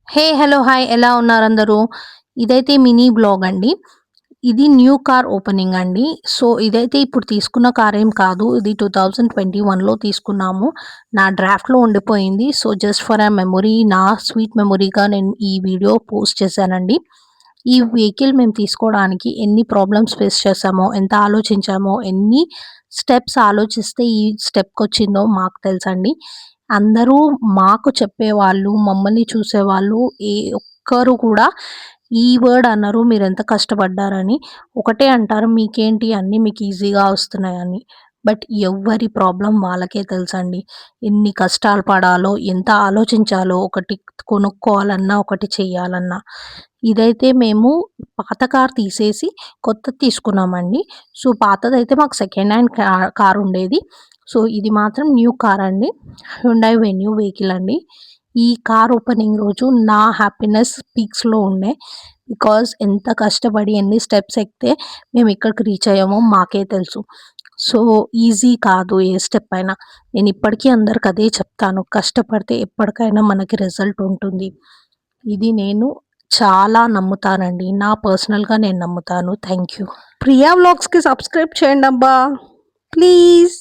హే! Hello! Hi! ఎలా ఉన్నారందరూ? ఇదైతే mini blog అండి. ఇది న్యూ కార్ ఓపెనింగ్ అండి. సో, ఇదైతే ఇప్పుడు తీసుకున్న కారేం కాదు. ఇది 2021లో తీసుకున్నాము. నా డ్రాఫ్ట్‌లో ఉండిపోయింది. So, just for a memory నా స్వీట్ మెమరీగా నేను ఈ వీడియో పోస్ట్ చేశానండి. ఈ వెహికల్ మేము తీసుకోవడానికి ఎన్ని ప్రాబ్లమ్స్ ఫేస్ చేశామో, ఎంత ఆలోచించామో, ఎన్ని స్టెప్స్ ఆలోచిస్తే ఈ స్టెప్‌కొచ్చిందో మాకు తెలుసండి. అందరూ మాకు చెప్పేవాళ్ళు, మమ్మల్ని చూసేవాళ్ళు ఏ ఒక్కరు కూడా ఈ వర్డ్ అనరు మీరెంత కష్టపడ్డారని. ఒకటే అంటారు మీకేంటి అన్నీ మీకు ఈజీగా వస్తున్నాయని. బట్ ఎవ్వరి ప్రాబ్లమ్ వాళ్ళకే తెలుసండి. ఎన్ని కష్టాలు పడాలో, ఎంత ఆలోచించాలో ఒకటి కొనుక్కోవాలన్నా, ఒకటి చేయాలన్నా. ఇదైతే మేము పాత కార్ తీసేసి కొత్తది తీసుకున్నామండి. సో, పాతదైతే మాకు సెకండ్ హ్యాండ్ కార్ ఉండేది. సో, ఇది మాత్రం న్యూ కార్ అండి. హ్యుండై వెన్యూ వెహికల్ అండి. ఈ కార్ ఓపెనింగ్ రోజు నా హ్యాపీనెస్ పీక్స్‌లో ఉండే. బికాజ్ ఎంత కష్టపడి ఎన్ని స్టెప్స్ ఎక్కితే మేము ఇక్కడికి రీచ్ అయ్యామో మాకే తెలుసు. సో, ఈజీ కాదు ఏ స్టెప్ అయినా. నేను ఇప్పటికీ అందరికి అదే చెప్తాను. కష్టపడితే ఎప్పటికైనా మనకి రిజల్ట్ ఉంటుంది. ఇది నేను చాలా నమ్ముతానండి. పర్సనల్‌గా నేను నమ్ముతాను. Thank you. ప్రియా వ్లాగ్స్‌కి సబ్స్క్రైబ్ చేయండబ్బా! ప్లీజ్.